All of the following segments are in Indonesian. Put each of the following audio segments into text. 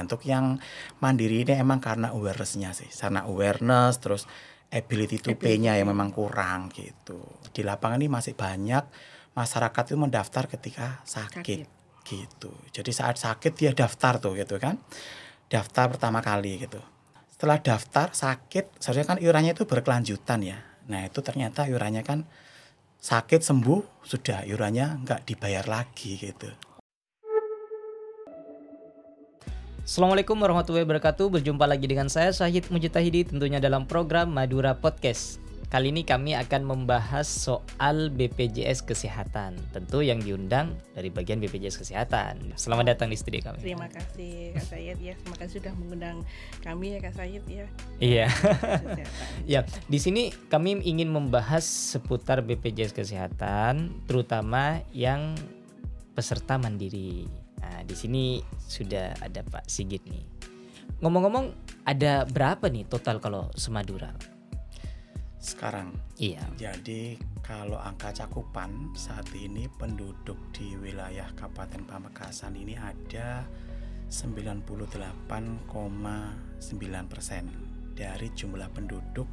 Untuk yang mandiri ini emang karena awareness-nya sih, karena awareness terus ability to pay-nya yang memang kurang gitu. Di lapangan ini masih banyak masyarakat itu mendaftar ketika sakit gitu. Jadi saat sakit dia daftar tuh gitu kan. Daftar pertama kali gitu. Setelah daftar sakit, seharusnya kan iurannya itu berkelanjutan ya. Nah itu ternyata iurannya kan sakit sembuh sudah iurannya nggak dibayar lagi gitu. Assalamualaikum warahmatullahi wabarakatuh. Berjumpa lagi dengan saya Syahid Mujtahidi tentunya dalam program Madura Podcast. Kali ini kami akan membahas soal BPJS Kesehatan. Tentu yang diundang dari bagian BPJS Kesehatan. Selamat datang di studio kami. Terima kasih Kak Syahid ya. Terima kasih sudah mengundang kami ya Kak Syahid ya. Iya. Ya, di sini kami ingin membahas seputar BPJS Kesehatan, terutama yang peserta mandiri. Nah, di sini sudah ada Pak Sigit nih. Ngomong-ngomong, ada berapa nih total kalau se-Madura? Sekarang. Iya. Jadi kalau angka cakupan saat ini penduduk di wilayah Kabupaten Pamekasan ini ada 98,9% dari jumlah penduduk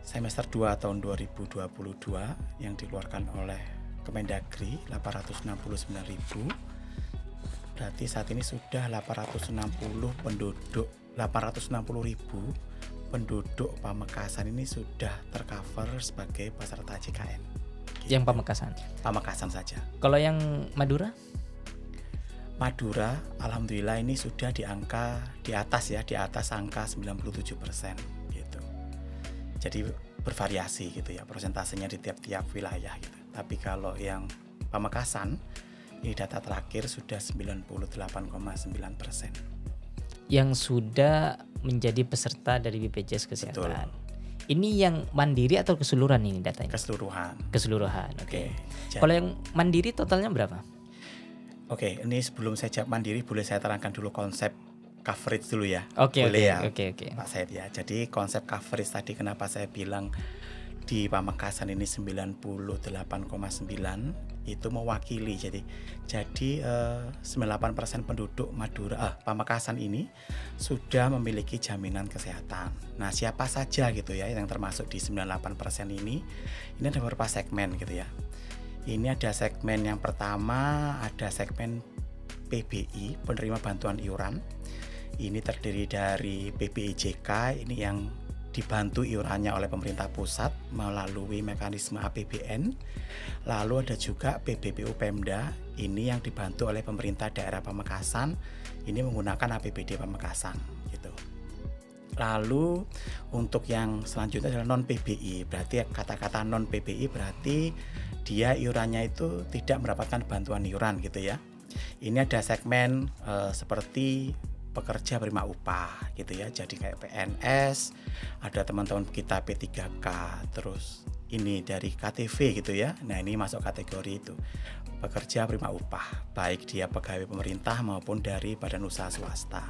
semester 2 tahun 2022 yang dikeluarkan oleh Kemendagri 869.000. Berarti saat ini sudah 860.000 penduduk Pamekasan ini sudah tercover sebagai peserta JKN. Gitu. Yang Pamekasan? Pamekasan saja. Kalau yang Madura? Madura, alhamdulillah ini sudah di angka di atas angka 97% gitu. Jadi bervariasi gitu ya persentasenya di tiap-tiap wilayah gitu. Tapi kalau yang Pamekasan ini data terakhir sudah 98,9%. Yang sudah menjadi peserta dari BPJS Kesehatan. Betul. Ini yang mandiri atau keseluruhan ini datanya? Keseluruhan. Oke. Kalau yang mandiri totalnya berapa? Oke, ini sebelum saya jawab mandiri boleh saya terangkan dulu konsep coverage dulu ya. Oke. Pak Syed ya. Jadi konsep coverage tadi kenapa saya bilang di Pamekasan ini 98,9 itu mewakili jadi 98% penduduk Pamekasan ini sudah memiliki jaminan kesehatan. Nah, siapa saja gitu ya yang termasuk di 98% ini ada beberapa segmen gitu ya. Ini ada segmen yang pertama, ada segmen PBI, penerima bantuan iuran. Ini terdiri dari PBIJK, ini yang dibantu iurannya oleh pemerintah pusat melalui mekanisme APBN. Lalu ada juga PBPU Pemda, ini yang dibantu oleh pemerintah daerah Pamekasan, ini menggunakan APBD Pamekasan gitu. Lalu untuk yang selanjutnya adalah non PBI, berarti kata-kata non PBI berarti dia iurannya itu tidak mendapatkan bantuan iuran gitu ya. Ini ada segmen seperti pekerja berima upah gitu ya, jadi kayak PNS, ada teman-teman kita P3K, terus ini dari KTV gitu ya. Nah, ini masuk kategori itu pekerja berima upah, baik dia pegawai pemerintah maupun dari badan usaha swasta.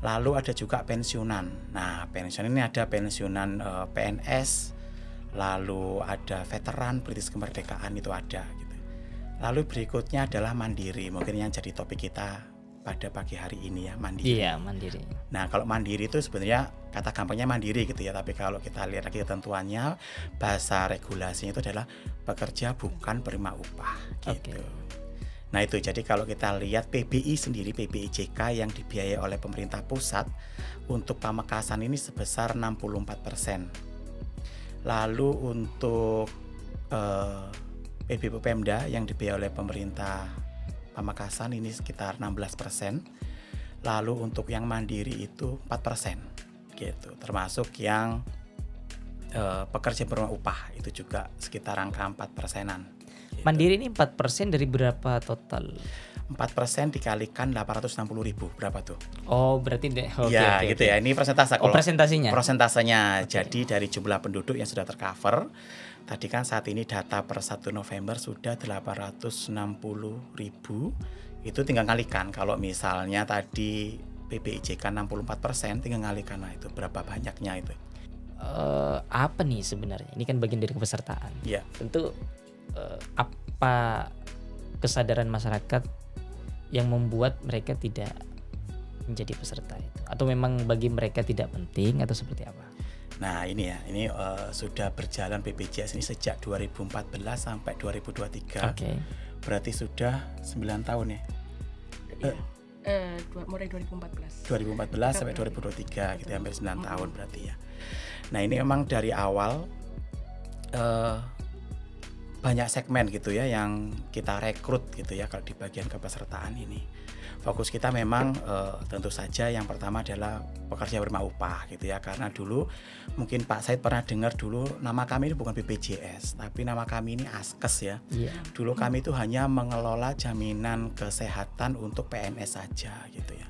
Lalu ada juga pensiunan. Nah, pensiunan ini ada pensiunan PNS, lalu ada veteran British kemerdekaan itu ada gitu. Lalu berikutnya adalah mandiri, mungkin yang jadi topik kita pada pagi hari ini ya, mandiri. Iya, mandiri. Nah, kalau mandiri itu sebenarnya kata gampangnya mandiri gitu ya, tapi kalau kita lihat lagi ketentuannya, bahasa regulasinya itu adalah pekerja bukan penerima upah gitu. Okay. Nah, itu jadi kalau kita lihat PBI sendiri, PBIJK yang dibiayai oleh pemerintah pusat untuk Pamekasan ini sebesar 64%. Lalu untuk PBPU Pemda yang dibiayai oleh pemerintah Pamekasan ini sekitar 16%. Lalu untuk yang mandiri itu 4% gitu. Termasuk yang pekerja berumah upah itu juga sekitar angka 4%-an. Gitu. Mandiri ini 4% dari berapa total? 4% dikalikan 860.000 berapa tuh? Oh, berarti okay. Ya. Ini persentase. Persentasenya. Persentasenya. Okay. Jadi dari jumlah penduduk yang sudah tercover, tadi kan saat ini data per 1 November sudah 860.000. Itu tinggal kalikan. Kalau misalnya tadi PBIJK 64%, tinggal kalikan itu berapa banyaknya itu. Apa nih sebenarnya? Ini kan bagian dari kepesertaan. Iya. Tentu apa kesadaran masyarakat yang membuat mereka tidak menjadi peserta itu? Atau memang bagi mereka tidak penting atau seperti apa? Nah ini ya, ini sudah berjalan BPJS ini sejak 2014 sampai 2023. Berarti sudah 9 tahun ya? Mulai 2014 sampai 2023 gitu, hampir 9 tahun berarti ya. Nah ini memang dari awal banyak segmen gitu ya yang kita rekrut gitu ya kalau di bagian kepesertaan ini. Fokus kita memang tentu saja yang pertama adalah pekerja berima upah gitu ya, karena dulu mungkin Pak Said pernah dengar dulu nama kami ini bukan BPJS tapi nama kami ini Askes ya. Dulu kami itu hanya mengelola jaminan kesehatan untuk PNS saja gitu ya.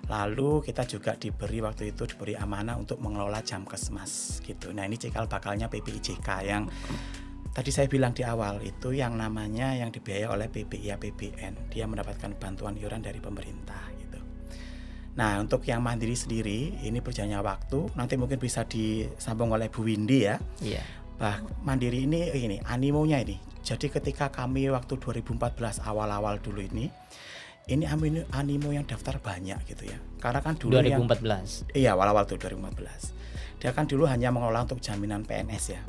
Lalu kita juga diberi amanah untuk mengelola Jamkesmas gitu. Nah ini cikal bakalnya PPIJK yang tadi saya bilang di awal itu yang namanya yang dibiayai oleh PPI APBN. Dia mendapatkan bantuan iuran dari pemerintah gitu. Nah untuk yang mandiri sendiri ini berjalannya waktu, nanti mungkin bisa disambung oleh Bu Windy ya. Mandiri ini animonya ini. Jadi ketika kami waktu 2014 awal-awal dulu ini animo yang daftar banyak gitu ya. Karena kan dulu 2014. Iya, awal-awal tuh 2014. Dia kan dulu hanya mengelola untuk jaminan PNS ya.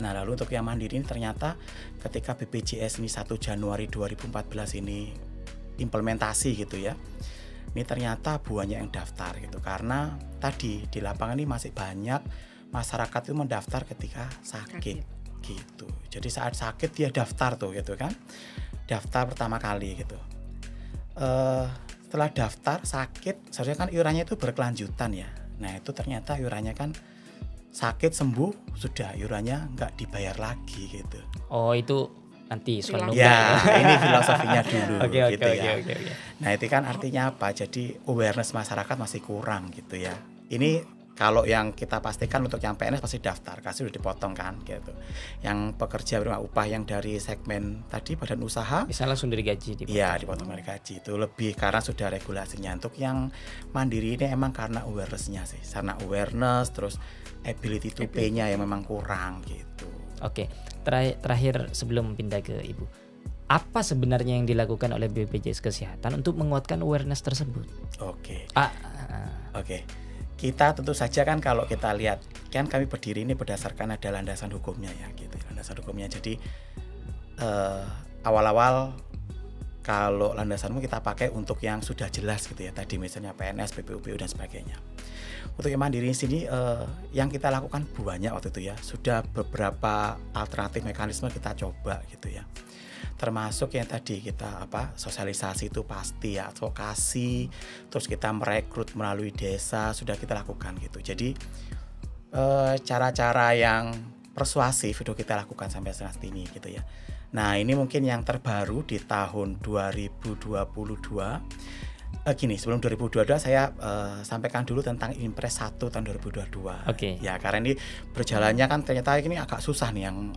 Nah, lalu untuk yang mandiri ini ternyata ketika BPJS ini 1 Januari 2014 ini implementasi gitu ya. Ini ternyata banyak yang daftar gitu. Karena tadi di lapangan ini masih banyak masyarakat itu mendaftar ketika sakit gitu. Jadi saat sakit dia daftar tuh gitu kan. Daftar pertama kali gitu. Setelah daftar sakit, seharusnya kan iurannya itu berkelanjutan ya. Nah itu ternyata iurannya kan sakit sembuh sudah, iurannya nggak dibayar lagi gitu. Oh itu nanti soal ya ini filosofinya dulu gitu ya. Okay. Nah itu kan artinya apa? Jadi awareness masyarakat masih kurang gitu ya. Ini kalau yang kita pastikan untuk yang PNS pasti daftar, kasih udah dipotong kan gitu. Yang pekerja berima upah yang dari segmen tadi badan usaha bisa langsung dari gaji dipotong. Iya, dipotong dari gaji. Itu lebih karena sudah regulasinya. Untuk yang mandiri ini emang karena awareness-nya sih. Karena awareness terus ability to pay-nya yang memang kurang gitu. Oke. Terakhir sebelum pindah ke Ibu. Apa sebenarnya yang dilakukan oleh BPJS Kesehatan untuk menguatkan awareness tersebut? Oke. Kita tentu saja kan kalau kita lihat kan kami berdiri ini berdasarkan ada landasan hukumnya ya gitu, landasan hukumnya. Jadi awal-awal kalau landasanmu kita pakai untuk yang sudah jelas gitu ya, tadi misalnya PNS, PPUBU dan sebagainya. Untuk yang mandiri di sini yang kita lakukan banyak waktu itu ya, sudah beberapa alternatif mekanisme kita coba gitu ya. Termasuk yang tadi kita sosialisasi itu pasti ya, advokasi, terus kita merekrut melalui desa sudah kita lakukan gitu. Jadi cara-cara yang persuasif itu kita lakukan sampai saat ini gitu ya. Nah ini mungkin yang terbaru di tahun 2022. Sebelum 2022 saya sampaikan dulu tentang Impres 1 tahun 2022. Ya karena ini berjalannya kan ternyata ini agak susah nih yang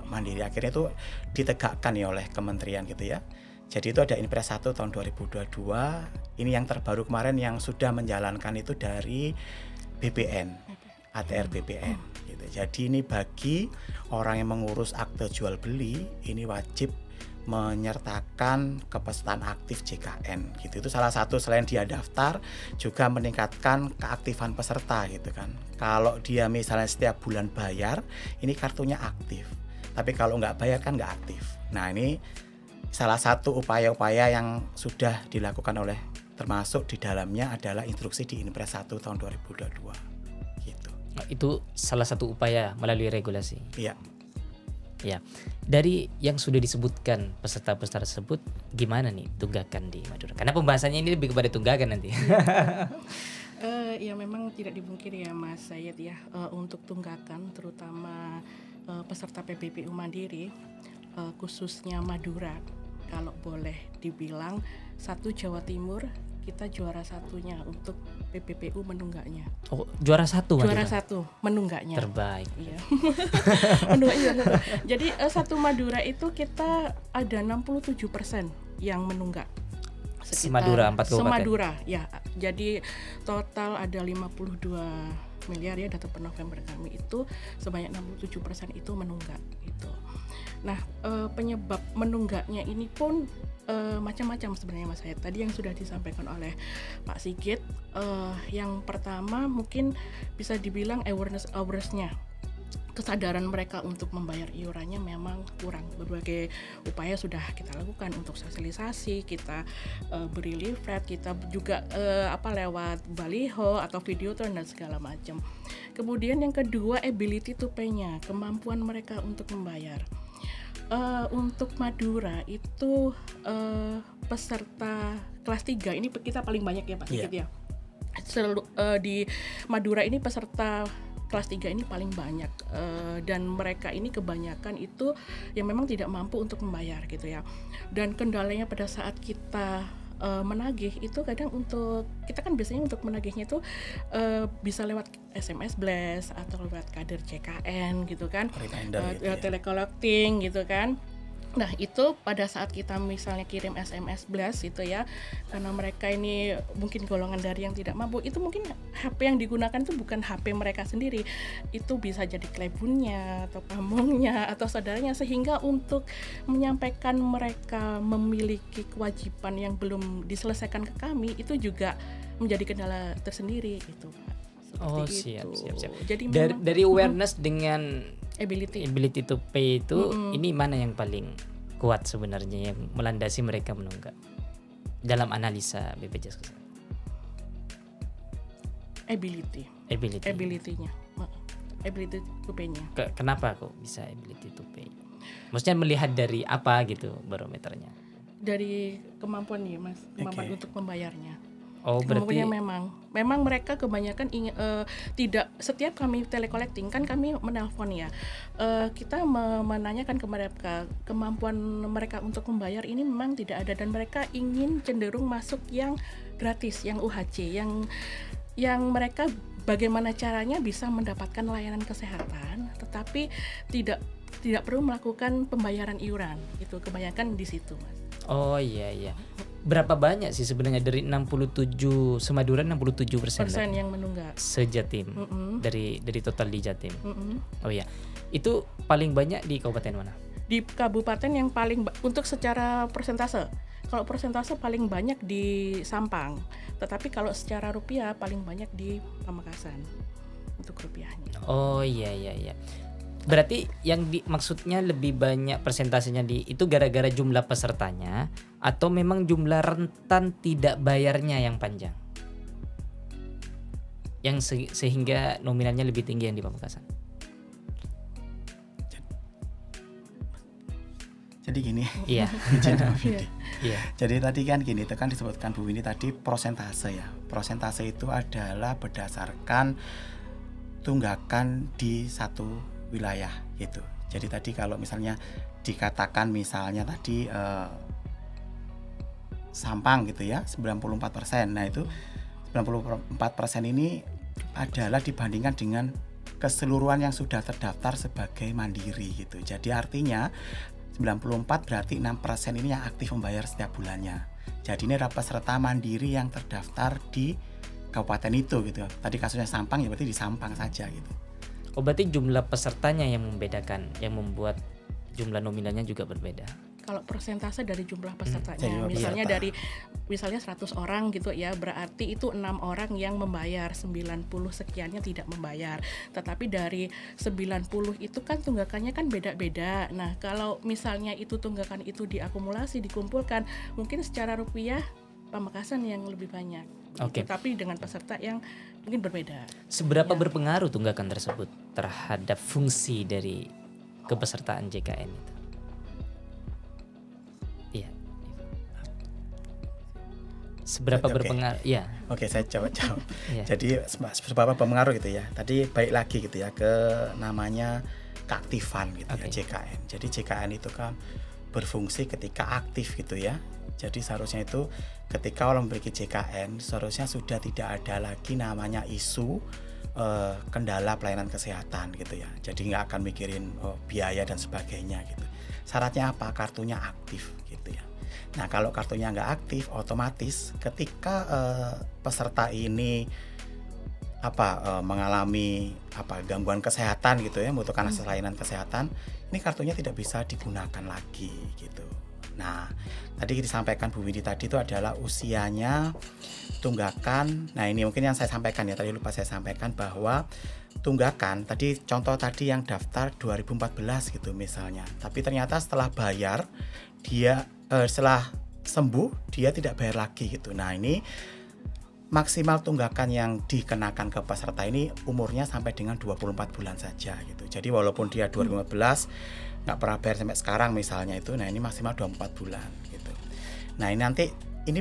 mandiri, akhirnya itu ditegakkan ya oleh kementerian gitu ya. Jadi itu ada Impres 1 tahun 2022. Ini yang terbaru kemarin yang sudah menjalankan itu dari BPN, ATR BPN gitu. Jadi ini bagi orang yang mengurus akte jual beli ini wajib menyertakan kepesertaan aktif JKN gitu. Itu salah satu selain dia daftar juga meningkatkan keaktifan peserta gitu kan. Kalau dia misalnya setiap bulan bayar ini kartunya aktif, tapi kalau nggak bayar kan nggak aktif. Nah ini salah satu upaya-upaya yang sudah dilakukan oleh, termasuk di dalamnya adalah instruksi di Impres 1 tahun 2022 gitu. Itu salah satu upaya melalui regulasi. Iya. Ya, dari yang sudah disebutkan peserta-peserta tersebut, gimana nih tunggakan di Madura? Karena pembahasannya ini lebih kepada tunggakan nanti. Ya memang tidak dipungkiri ya Mas Said ya, untuk tunggakan terutama peserta PPPU Mandiri, khususnya Madura, kalau boleh dibilang satu Jawa Timur kita juara satunya untuk PPPU menunggaknya. Oh, juara satu? Juara satu menunggaknya. Terbaik. Iya. Menunggaknya. Jadi satu Madura itu kita ada 67% yang menunggak. Semadura 4 kabupaten. Semadura ya. Jadi total ada 52 miliar ya data per November kami itu sebanyak 67% itu menunggak gitu. Nah, penyebab menunggaknya ini pun macam-macam sebenarnya Mas Hayat. Tadi yang sudah disampaikan oleh Pak Sigit, yang pertama mungkin bisa dibilang awareness-nya. Kesadaran mereka untuk membayar iurannya memang kurang. Berbagai upaya sudah kita lakukan untuk sosialisasi, kita beri leaflet, kita juga lewat baliho atau video dan segala macam. Kemudian yang kedua, ability to pay-nya, kemampuan mereka untuk membayar. Untuk Madura itu peserta kelas 3 ini kita paling banyak ya Pak Sigit ya. Di Madura ini peserta kelas 3 ini paling banyak, dan mereka ini kebanyakan itu yang memang tidak mampu untuk membayar gitu ya. Dan kendalanya pada saat kita menagih itu kadang untuk kita kan biasanya untuk menagihnya itu bisa lewat SMS blast atau lewat kader CKN gitu kan, telecollecting gitu kan. Nah itu pada saat kita misalnya kirim SMS blast gitu ya, karena mereka ini mungkin golongan dari yang tidak mampu, itu mungkin HP yang digunakan itu bukan HP mereka sendiri, itu bisa jadi klebunnya atau pamongnya atau saudaranya, sehingga untuk menyampaikan mereka memiliki kewajiban yang belum diselesaikan ke kami itu juga menjadi kendala tersendiri gitu Pak. Siap. Jadi dari awareness dengan ability to pay itu, ini mana yang paling kuat sebenarnya yang melandasi mereka menunggak dalam analisa BPJS Kesehatan? Ability-nya, ability to pay-nya. Kenapa kok bisa ability to pay? Maksudnya melihat dari apa gitu barometernya? Dari kemampuan nih Mas, kemampuan untuk membayarnya. Berarti memang mereka kebanyakan tidak, setiap kami telecollecting kan kami menelpon ya, kita menanyakan ke mereka kemampuan mereka untuk membayar ini memang tidak ada, dan mereka ingin cenderung masuk yang gratis, yang UHC, yang mereka bagaimana caranya bisa mendapatkan layanan kesehatan tetapi tidak perlu melakukan pembayaran iuran, itu kebanyakan di situ Mas. Iya. Berapa banyak sih sebenarnya dari 67 Semadura 67% yang menunggak sejatim dari total di Jatim? Oh iya, itu paling banyak di kabupaten mana? Di kabupaten yang paling untuk secara persentase. Kalau persentase paling banyak di Sampang, tetapi kalau secara rupiah paling banyak di Pamekasan untuk rupiahnya. Oh iya. Berarti yang maksudnya lebih banyak persentasenya itu gara-gara jumlah pesertanya atau memang jumlah rentan tidak bayarnya yang panjang? Yang sehingga nominalnya lebih tinggi yang di Pamekasan. Jadi gini. Iya. Jadi tadi kan gini, itu kan disebutkan Bu Winnie tadi persentase ya. Persentase itu adalah berdasarkan tunggakan di satu wilayah gitu. Jadi tadi kalau misalnya dikatakan misalnya tadi Sampang gitu ya 94%. Nah itu 94% ini adalah dibandingkan dengan keseluruhan yang sudah terdaftar sebagai mandiri gitu. Jadi artinya 94 berarti 6% ini yang aktif membayar setiap bulannya. Jadi ini adalah peserta mandiri yang terdaftar di kabupaten itu gitu. Tadi kasusnya Sampang ya berarti di Sampang saja gitu. Berarti jumlah pesertanya yang membedakan, yang membuat jumlah nominalnya juga berbeda. Kalau persentase dari jumlah pesertanya, misalnya dari 100 orang gitu ya, berarti itu 6 orang yang membayar, 90 sekiannya tidak membayar. Tetapi dari 90 itu kan tunggakannya kan beda-beda. Nah, kalau misalnya itu tunggakan itu diakumulasi, dikumpulkan, mungkin secara rupiah Pamekasan yang lebih banyak. Oke. Tapi dengan peserta yang mungkin berbeda. Seberapa berpengaruh tunggakan tersebut terhadap fungsi dari kepesertaan JKN itu? Iya. Seberapa berpengaruh? Iya. Oke, saya jawab. Iya. Jadi seberapa berpengaruh gitu ya. Tadi balik lagi gitu ya ke namanya keaktifan gitu ya, JKN. Jadi JKN itu kan berfungsi ketika aktif gitu ya. Jadi seharusnya itu ketika orang memiliki JKN seharusnya sudah tidak ada lagi namanya isu kendala pelayanan kesehatan gitu ya. Jadi nggak akan mikirin biaya dan sebagainya gitu. Syaratnya apa? Kartunya aktif gitu ya. Nah kalau kartunya nggak aktif, otomatis ketika peserta ini mengalami gangguan kesehatan gitu ya, membutuhkan akses layanan kesehatan, ini kartunya tidak bisa digunakan lagi gitu. Nah, tadi disampaikan Bu Windy tadi itu adalah usianya tunggakan. Nah, ini mungkin yang saya sampaikan ya, tadi lupa saya sampaikan bahwa tunggakan tadi contoh tadi yang daftar 2014 gitu misalnya. Tapi ternyata setelah bayar dia setelah sembuh dia tidak bayar lagi gitu. Nah, ini maksimal tunggakan yang dikenakan ke peserta ini umurnya sampai dengan 24 bulan saja gitu. Jadi walaupun dia 2015 nggak pernah bayar sampai sekarang misalnya itu, nah ini maksimal 24 bulan gitu. Nah ini nanti ini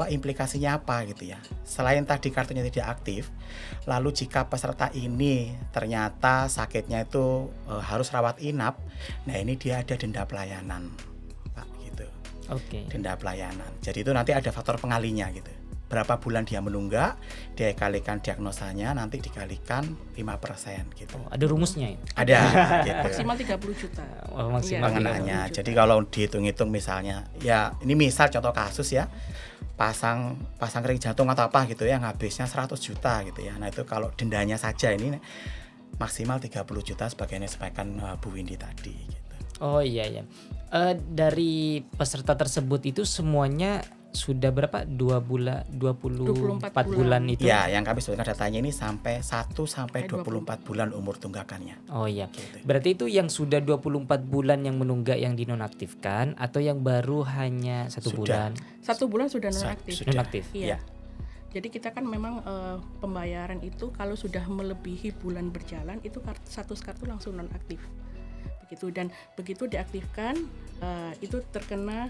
implikasinya apa gitu ya. Selain tadi kartunya tidak aktif, lalu jika peserta ini ternyata sakitnya itu harus rawat inap, nah ini dia ada denda pelayanan, Pak gitu. Oke. Denda pelayanan. Jadi itu nanti ada faktor pengalinya gitu. Berapa bulan dia menunggak, dia kalikan diagnosanya, nanti dikalikan 5% gitu. Oh, ada rumusnya ya? Ada gitu. Maksimal 30 juta. Oh, maksimal pengenaannya. Jadi kalau dihitung-hitung misalnya, ya ini misal contoh kasus ya, pasang kering jantung atau apa gitu ya, habisnya 100 juta gitu ya. Nah itu kalau dendanya saja ini maksimal 30 juta sebagaimana disampaikan Bu Windy tadi gitu. Oh iya ya. Dari peserta tersebut itu semuanya sudah berapa? 24 bulan itu? Ya, yang kami sebutkan datanya ini sampai 1 sampai 24 bulan umur tunggakannya. Oh iya. Gitu. Berarti itu yang sudah 24 bulan yang menunggak yang dinonaktifkan atau yang baru hanya 1 bulan? 1 bulan sudah nonaktif. Nonaktif. Iya. Jadi kita kan memang pembayaran itu kalau sudah melebihi bulan berjalan itu status kartu langsung nonaktif. Begitu, dan begitu diaktifkan itu terkena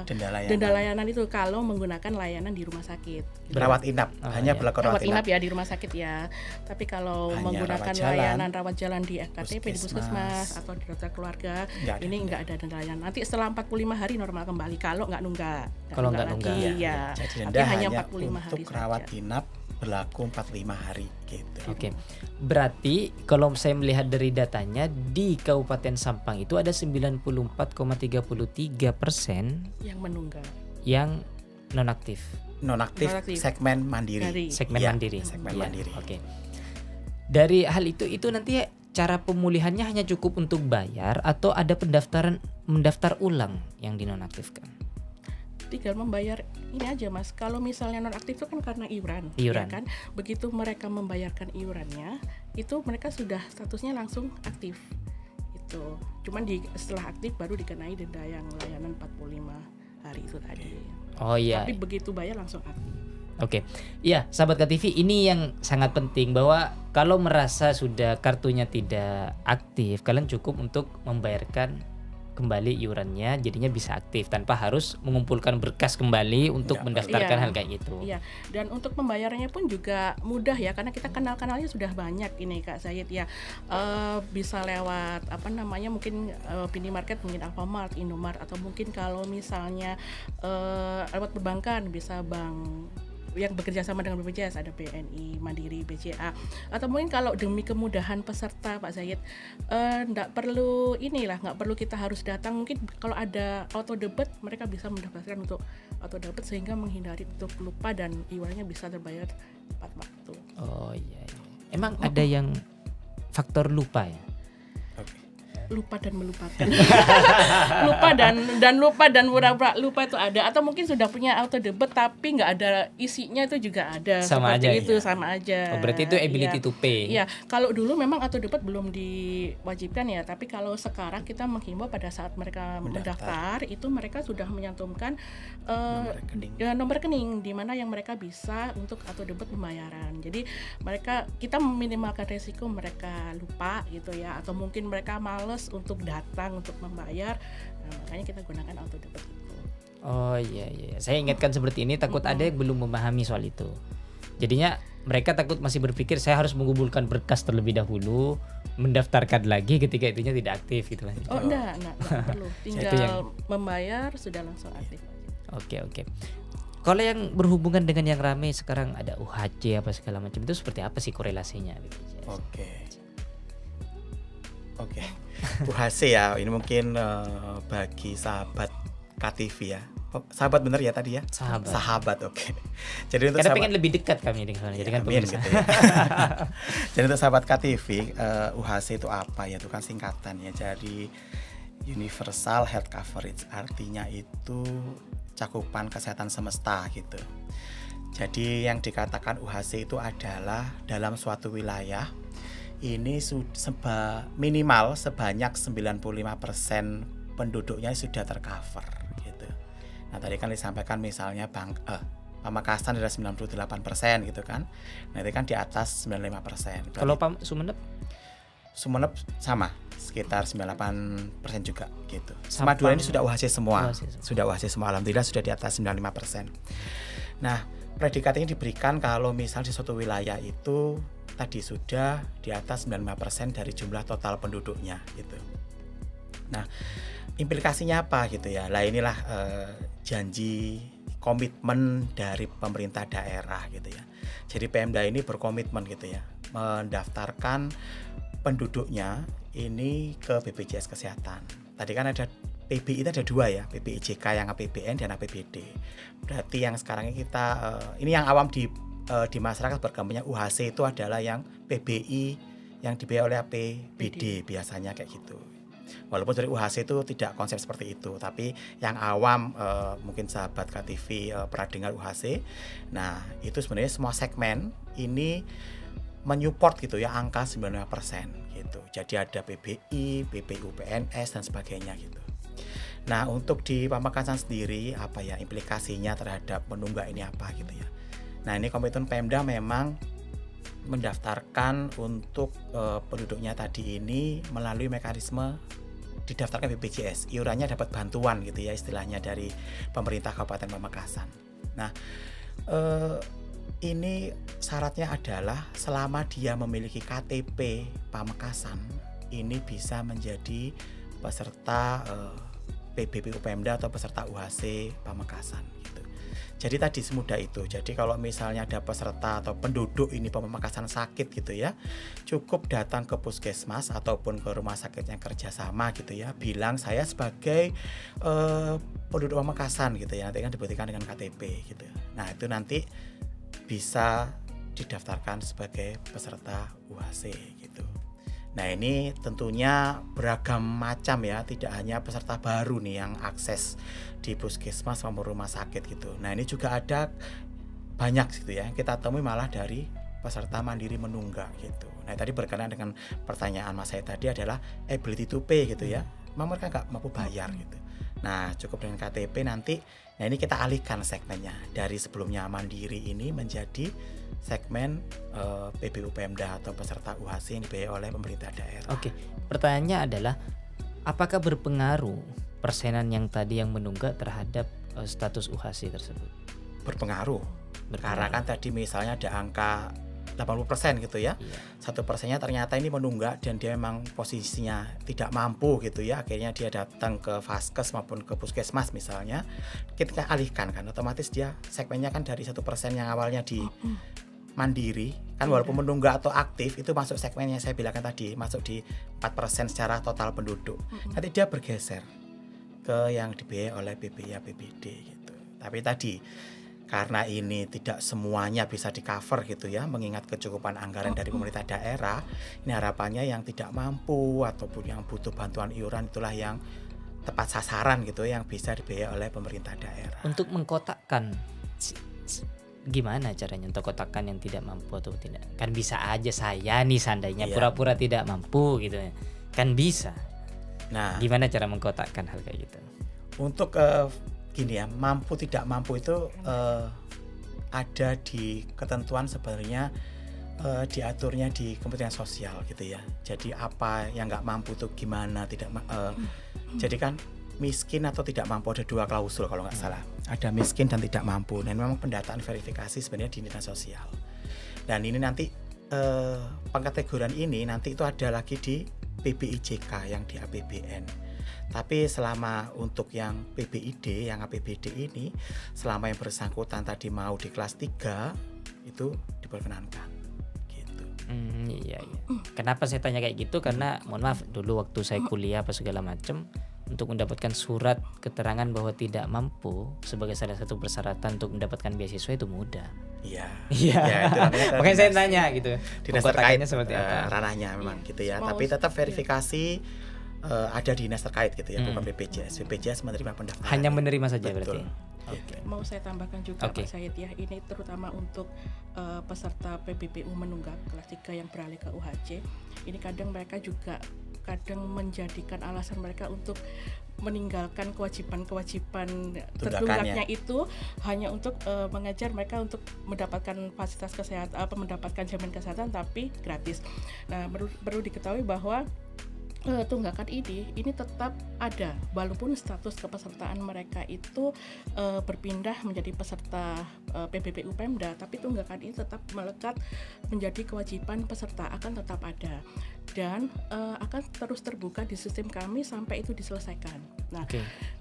denda layanan itu kalau menggunakan layanan di rumah sakit. Rawat inap, hanya berlaku rawat inap ya di rumah sakit ya. Tapi kalau hanya menggunakan layanan rawat jalan di FKTP, di puskesmas atau di dokter keluarga, ini enggak ada denda layanan. Nanti setelah 45 hari normal kembali kalau enggak nunggak. Kalau enggak nunggak ya. Jadi denda hanya 45 hari untuk rawat inap berlaku 45 hari gitu. Oke. Berarti kalau saya melihat dari datanya di Kabupaten Sampang itu ada 94,33% yang menunggak. Yang nonaktif. Nonaktif segmen mandiri. Segmen mandiri. Segmen mandiri. Oke. Dari hal itu nanti cara pemulihannya hanya cukup untuk bayar atau ada mendaftar ulang yang dinonaktifkan? Tinggal membayar ini aja Mas. Kalau misalnya nonaktif itu kan karena iuran. Ya kan? Begitu mereka membayarkan iurannya, itu mereka sudah statusnya langsung aktif. Itu. Cuman setelah aktif baru dikenai denda yang layanan 45 hari itu tadi. Oh iya. Tapi begitu bayar langsung aktif. Oke. Iya, sahabat KTV, ini yang sangat penting bahwa kalau merasa sudah kartunya tidak aktif, kalian cukup untuk membayarkan kembali iurannya, jadinya bisa aktif tanpa harus mengumpulkan berkas kembali untuk mendaftarkan hal kayak gitu. Iya. Dan untuk pembayarannya pun juga mudah ya, karena kita kenal-kenalnya sudah banyak ini Kak Zayed ya. Bisa lewat mungkin minimarket, mungkin Alfamart, Indomart, atau mungkin kalau misalnya lewat perbankan bisa bank yang bekerja sama dengan BPJS, ada BNI, Mandiri, BCA, atau mungkin kalau demi kemudahan peserta Pak Zayed nggak perlu kita harus datang, mungkin kalau ada auto debit mereka bisa mendaftarkan untuk auto debit sehingga menghindari untuk lupa dan iurannya bisa terbayar tepat waktu. Oh iya. Emang ada yang faktor lupa ya? Lupa dan melupakan. lupa dan pura-pura lupa itu ada, atau mungkin sudah punya auto debit tapi nggak ada isinya, itu juga ada. Sama aja itu ya? Sama aja. Oh, berarti itu ability to pay. Iya, kalau dulu memang auto debit belum diwajibkan ya, tapi kalau sekarang kita menghimbau pada saat mereka mendaftar itu mereka sudah menyantumkan nomor rekening di mana yang mereka bisa untuk auto debit pembayaran. Jadi kita meminimalkan resiko mereka lupa gitu ya, atau mungkin mereka malas untuk datang untuk membayar, makanya kita gunakan auto debit itu. Oh iya. Saya ingatkan seperti ini, takut ada yang belum memahami soal itu. Jadinya mereka takut masih berpikir saya harus mengumpulkan berkas terlebih dahulu, mendaftarkan lagi ketika itunya tidak aktif gitu lah. Oh enggak perlu. Tinggal membayar sudah langsung aktif. Oke. Kalau yang berhubungan dengan yang ramai sekarang ada UHC apa segala macam, itu seperti apa sih korelasinya? Oke. UHC ya, ini mungkin bagi sahabat KTV ya, sahabat bener ya tadi ya? Sahabat, oke. Jadi untuk karena pengen lebih dekat kami dengan jadi kan pemirsa. Gitu ya. Jadi untuk sahabat KTV, UHC itu apa ya? Itu kan singkatan ya. Jadi Universal Health Coverage, artinya itu cakupan kesehatan semesta gitu. Jadi yang dikatakan UHC itu adalah dalam suatu wilayah ini minimal sebanyak 95% penduduknya sudah tercover gitu. Nah tadi kan disampaikan misalnya Pamekasan adalah 98% gitu kan. Nah itu kan di atas 95%. Kalau Sumeneb? Sumeneb sama, sekitar 98% juga gitu. Madura ini sudah UHC semua. Sudah UHC semua, alhamdulillah sudah di atas 95%. Nah predikat ini diberikan kalau misal di suatu wilayah itu tadi sudah di atas 95% dari jumlah total penduduknya gitu. Nah implikasinya apa gitu ya? Lah inilah janji komitmen dari pemerintah daerah gitu ya. Jadi Pemda ini berkomitmen gitu ya, mendaftarkan penduduknya ini ke BPJS Kesehatan. Tadi kan ada PBI itu ada dua ya, PBIJK yang APBN dan APBD. Berarti yang sekarang kita ini yang awam di masyarakat bergambarnya UHC itu adalah yang PBI yang dibiayai oleh APBD biasanya kayak gitu. Walaupun dari UHC itu tidak konsep seperti itu, tapi yang awam mungkin sahabat KTV pernah dengar UHC. Nah itu sebenarnya semua segmen ini menyupport gitu ya angka 95% gitu. Jadi ada PBI, PPU, PNS dan sebagainya gitu. Nah untuk di Pamekasan sendiri apa ya implikasinya terhadap penunggak ini apa gitu ya. Nah ini komitmen Pemda memang mendaftarkan untuk penduduknya tadi ini melalui mekanisme didaftarkan BPJS, iurannya dapat bantuan gitu ya istilahnya dari pemerintah Kabupaten Pamekasan. Nah ini syaratnya adalah selama dia memiliki KTP Pamekasan ini bisa menjadi peserta PBPU Pemda atau peserta UHC Pamekasan gitu. Jadi tadi semudah itu. Jadi kalau misalnya ada peserta atau penduduk ini Pamekasan sakit gitu ya, cukup datang ke puskesmas ataupun ke rumah sakit yang kerjasama gitu ya, bilang saya sebagai penduduk Pamekasan gitu ya, nanti kan dibuktikan dengan KTP gitu. Nah itu nanti bisa didaftarkan sebagai peserta UHC gitu. Nah ini tentunya beragam macam ya, tidak hanya peserta baru nih yang akses di puskesmas maupun rumah sakit gitu. Nah ini juga ada banyak gitu ya, kita temui malah dari peserta mandiri menunggak gitu. Nah tadi berkenaan dengan pertanyaan Mas saya tadi adalah ability to pay gitu ya, mereka nggak mampu bayar gitu. Nah cukup dengan KTP nanti, nah ini kita alihkan segmennya dari sebelumnya mandiri ini menjadi segmen PBU Pemda atau peserta UHC yang dibiayai oleh pemerintah daerah. Oke, pertanyaannya adalah apakah berpengaruh persenan yang tadi yang menunggak terhadap status UHC tersebut? Berpengaruh. Karena kan tadi misalnya ada angka 80% gitu ya. 1%-nya ternyata ini menunggak dan dia memang posisinya tidak mampu gitu ya. Akhirnya dia datang ke Vaskes maupun ke puskesmas misalnya. Kita alihkan kan otomatis dia segmennya kan dari 1% yang awalnya di mandiri kan walaupun menunggak atau aktif itu masuk segmen yang saya bilangkan tadi, masuk di 4% secara total penduduk. Nanti dia bergeser ke yang dibiayai oleh PBI APBD gitu. Tapi tadi karena ini tidak semuanya bisa di cover gitu ya, mengingat kecukupan anggaran dari pemerintah daerah, ini harapannya yang tidak mampu ataupun yang butuh bantuan iuran itulah yang tepat sasaran gitu yang bisa dibiayai oleh pemerintah daerah. Untuk mengkotakkan gimana caranya untuk kotakkan yang tidak mampu atau tidak? Kan bisa aja saya nih seandainya pura-pura tidak mampu gitu ya. Kan bisa. Nah, gimana cara mengkotakkan hal kayak gitu? Untuk gini ya, mampu tidak mampu itu ada di ketentuan sebenarnya diaturnya di Kementerian Sosial gitu ya. Jadi apa yang nggak mampu itu gimana tidak jadi kan miskin atau tidak mampu ada 2 klausul kalau nggak salah. Ada miskin dan tidak mampu. Dan memang pendataan verifikasi sebenarnya di Dinas Sosial. Dan ini nanti pengkategorian ini nanti itu ada lagi di PBIJK yang di APBN. Tapi selama untuk yang PBID, yang APBD ini, selama yang bersangkutan tadi mau di kelas 3 itu diperkenankan. Gitu. Iya. Kenapa saya tanya kayak gitu? Karena mohon maaf dulu waktu saya kuliah apa segala macam, untuk mendapatkan surat keterangan bahwa tidak mampu sebagai salah satu persyaratan untuk mendapatkan beasiswa itu mudah. Iya. Iya. Ya, itu namanya Makanya saya tanya gitu. dinas terkait seperti apa? ranahnya memang gitu ya. Mau- Tapi tetap verifikasi ada dinas terkait gitu ya, bukan BPJS. BPJS menerima pendaftaran. Hanya menerima saja Betul. berarti. Oke. Mau saya tambahkan juga Oke. Pak Syahid ya, ini terutama untuk peserta PBPU menunggak kelas 3 yang beralih ke UHC. Ini kadang mereka juga menjadikan alasan mereka untuk meninggalkan kewajiban tertunggaknya itu hanya untuk mengajar mereka untuk mendapatkan fasilitas kesehatan, mendapatkan jaminan kesehatan tapi gratis. Nah, perlu diketahui bahwa tunggakan ini tetap ada walaupun status kepesertaan mereka itu berpindah menjadi peserta PBPU Pemda, tapi tunggakan ini tetap melekat menjadi kewajiban peserta, akan tetap ada dan akan terus terbuka di sistem kami sampai itu diselesaikan. Nah,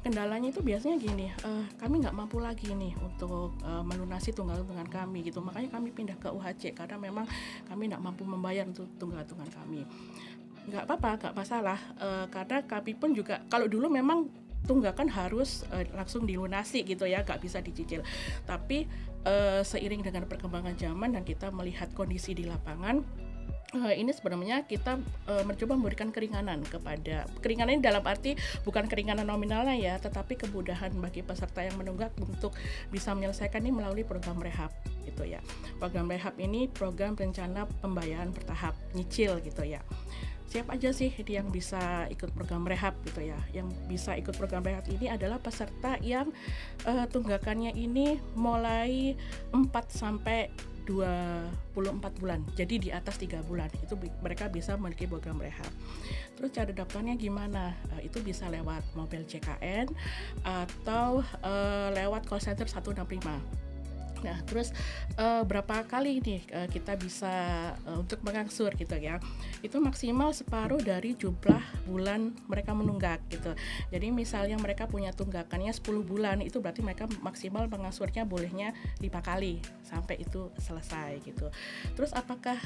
kendalanya itu biasanya gini, kami nggak mampu lagi nih untuk melunasi tunggakan kami gitu, makanya kami pindah ke UHC karena memang kami nggak mampu membayar untuk tunggakan kami. Nggak apa-apa, nggak masalah, karena kami pun juga kalau dulu memang tunggakan harus langsung dilunasi gitu ya, nggak bisa dicicil. Tapi seiring dengan perkembangan zaman dan kita melihat kondisi di lapangan, ini sebenarnya kita mencoba memberikan keringanan ini dalam arti bukan keringanan nominalnya ya, tetapi kemudahan bagi peserta yang menunggak untuk bisa menyelesaikan ini melalui program rehab gitu ya. Program rehab ini program rencana pembayaran bertahap nyicil gitu ya. Siapa aja sih yang bisa ikut program rehab gitu ya? Yang bisa ikut program rehab ini adalah peserta yang tunggakannya ini mulai 4 sampai 24 bulan. Jadi di atas 3 bulan itu mereka bisa memiliki program rehab. Terus cara daftarnya gimana? Itu bisa lewat mobil JKN atau lewat call center 165. Nah, terus berapa kali nih kita bisa untuk mengangsur gitu ya? Itu maksimal separuh dari jumlah bulan mereka menunggak gitu. Jadi misalnya mereka punya tunggakannya 10 bulan, itu berarti mereka maksimal mengangsurnya bolehnya 5 kali sampai itu selesai gitu. Terus apakah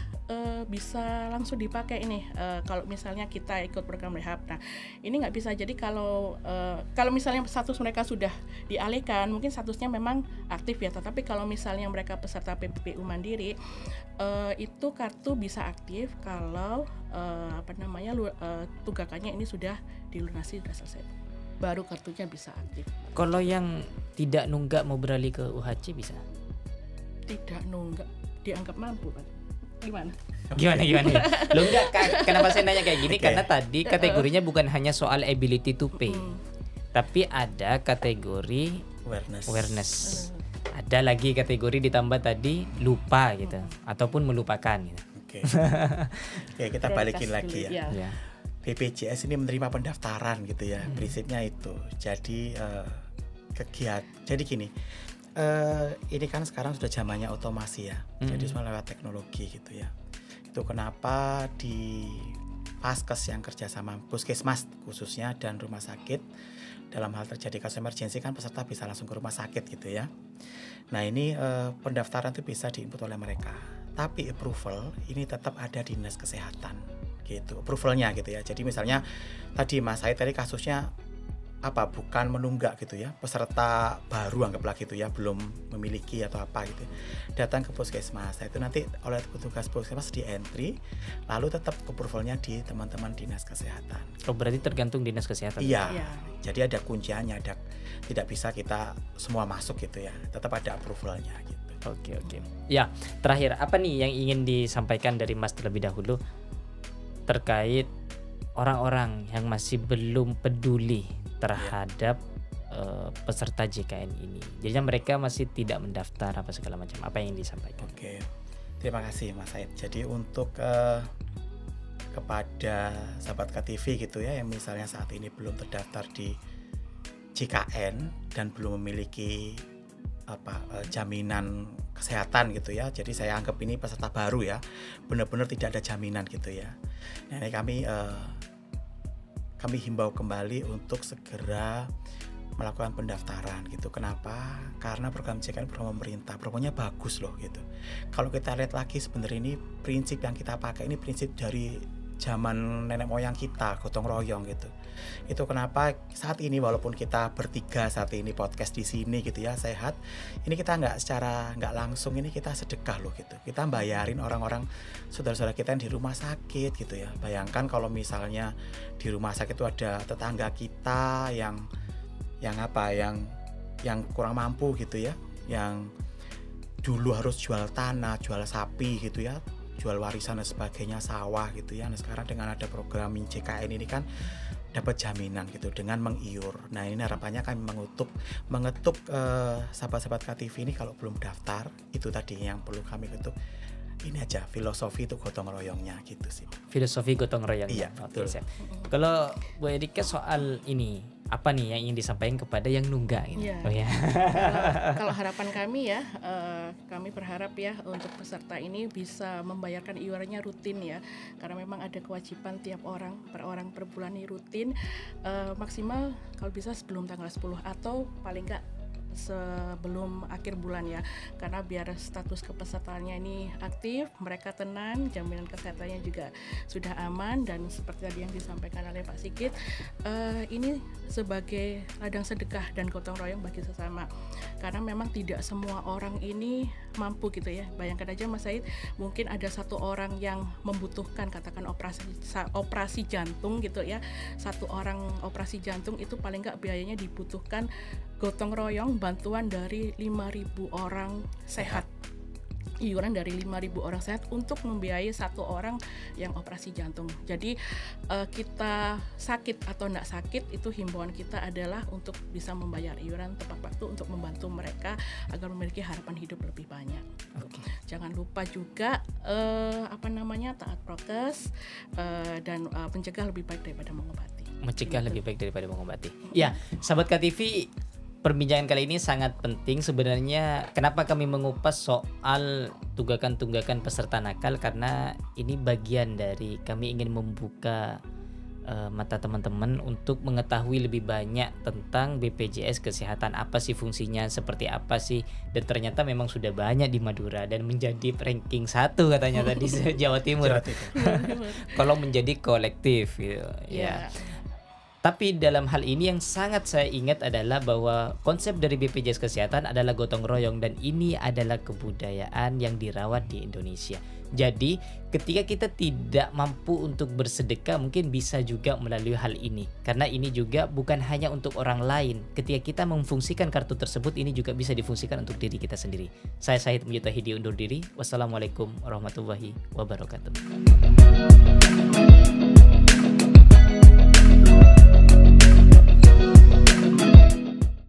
bisa langsung dipakai ini kalau misalnya kita ikut program rehab? Nah, ini nggak bisa. Jadi kalau misalnya status mereka sudah dialihkan, mungkin statusnya memang aktif ya, tetapi kalau misalnya mereka peserta PBPU Mandiri, itu kartu bisa aktif kalau tunggakannya ini sudah dilunasi, sudah selesai, baru kartunya bisa aktif. Kalau yang tidak nunggak mau beralih ke UHC bisa? Tidak nunggak dianggap mampu, Pak. Gimana? Lo enggak, kenapa saya nanya kayak gini? Karena tadi kategorinya bukan hanya soal ability to pay, tapi ada kategori awareness. Ada lagi kategori ditambah tadi lupa gitu, ataupun melupakan gitu. Oke, kita balikin lagi ya. BPJS ini menerima pendaftaran gitu ya, prinsipnya itu. Jadi jadi gini, ini kan sekarang sudah zamannya otomasi ya, jadi semua lewat teknologi gitu ya. Itu kenapa di Paskes yang kerja sama Puskesmas khususnya dan rumah sakit, dalam hal terjadi kasus emergensi kan peserta bisa langsung ke rumah sakit gitu ya. Nah ini pendaftaran itu bisa diinput oleh mereka, tapi approval ini tetap ada di dinas kesehatan gitu, approvalnya gitu ya. Jadi misalnya tadi Mas Said tadi kasusnya bukan menunggak gitu ya, peserta baru anggaplah gitu ya, belum memiliki atau apa gitu, datang ke puskesmas. Nah, itu nanti oleh petugas puskesmas di entry, lalu tetap approvalnya di teman-teman dinas kesehatan. Oh, berarti tergantung dinas kesehatan. Iya. Jadi ada kunciannya, tidak bisa kita semua masuk gitu ya, tetap ada approvalnya gitu. Oke. Ya, terakhir apa nih yang ingin disampaikan dari Mas terlebih dahulu terkait orang-orang yang masih belum peduli terhadap peserta JKN ini. Jadi mereka masih tidak mendaftar apa segala macam. Apa yang disampaikan? Oke. Terima kasih Mas Said. Jadi untuk kepada sahabat KTV gitu ya, yang misalnya saat ini belum terdaftar di JKN dan belum memiliki jaminan kesehatan gitu ya. Jadi saya anggap ini peserta baru ya, benar-benar tidak ada jaminan gitu ya. Nah, ini kami himbau kembali untuk segera melakukan pendaftaran gitu. Kenapa? Karena program JKN program pemerintah, programnya bagus loh gitu. Kalau kita lihat lagi sebenarnya ini prinsip yang kita pakai ini prinsip dari zaman nenek moyang kita, gotong royong gitu. Itu kenapa saat ini walaupun kita bertiga saat ini podcast di sini gitu ya, sehat, ini kita nggak langsung ini kita sedekah loh gitu. Kita bayarin orang-orang saudara-saudara kita yang di rumah sakit gitu ya. Bayangkan kalau misalnya di rumah sakit itu ada tetangga kita yang kurang mampu gitu ya, yang dulu harus jual tanah, jual sapi gitu ya, jual warisan dan sebagainya, sawah gitu ya. Nah sekarang dengan ada program JKN ini kan dapat jaminan gitu dengan mengiur. Nah ini harapannya kami mengetuk sahabat-sahabat KTV ini kalau belum daftar, itu tadi yang perlu kami ketuk. Ini aja filosofi itu gotong royongnya gitu sih. Filosofi gotong royongnya. Iya, betul. Kalau Bu Erika soal ini, apa nih yang ingin disampaikan kepada yang nunggak gitu? Ya. Oh ya. Kalau harapan kami ya, kami berharap ya untuk peserta ini bisa membayarkan iurannya rutin ya, karena memang ada kewajiban tiap orang per bulan ini rutin, maksimal kalau bisa sebelum tanggal 10 atau paling enggak sebelum akhir bulan ya, karena biar status kepesertaannya ini aktif, mereka tenang, jaminan kesehatannya juga sudah aman, dan seperti tadi yang disampaikan oleh Pak Sigit, ini sebagai ladang sedekah dan gotong royong bagi sesama, karena memang tidak semua orang ini mampu gitu ya. Bayangkan aja Mas Said, mungkin ada satu orang yang membutuhkan katakan operasi jantung gitu ya, satu orang operasi jantung itu paling nggak biayanya dibutuhkan gotong royong bantuan dari 5.000 orang sehat, iuran dari 5.000 orang sehat untuk membiayai satu orang yang operasi jantung. Jadi kita sakit atau enggak sakit, itu himbauan kita adalah untuk bisa membayar iuran tepat waktu untuk membantu mereka agar memiliki harapan hidup lebih banyak. Okay. Jangan lupa juga taat prokes dan mencegah lebih baik daripada mengobati. Mencegah lebih baik daripada mengobati. Ya, sahabat KTV, perbincangan kali ini sangat penting sebenarnya. Kenapa kami mengupas soal tunggakan-tunggakan peserta nakal? Karena ini bagian dari kami ingin membuka mata teman-teman untuk mengetahui lebih banyak tentang BPJS Kesehatan, apa sih fungsinya, seperti apa sih, dan ternyata memang sudah banyak di Madura dan menjadi ranking 1 katanya tadi Jawa Timur. Kalau menjadi kolektif gitu. Ya. Tapi dalam hal ini yang sangat saya ingat adalah bahwa konsep dari BPJS Kesehatan adalah gotong royong, dan ini adalah kebudayaan yang dirawat di Indonesia. Jadi ketika kita tidak mampu untuk bersedekah, mungkin bisa juga melalui hal ini, karena ini juga bukan hanya untuk orang lain. Ketika kita memfungsikan kartu tersebut, ini juga bisa difungsikan untuk diri kita sendiri. Saya Said Mujtahidi undur diri. Wassalamualaikum warahmatullahi wabarakatuh.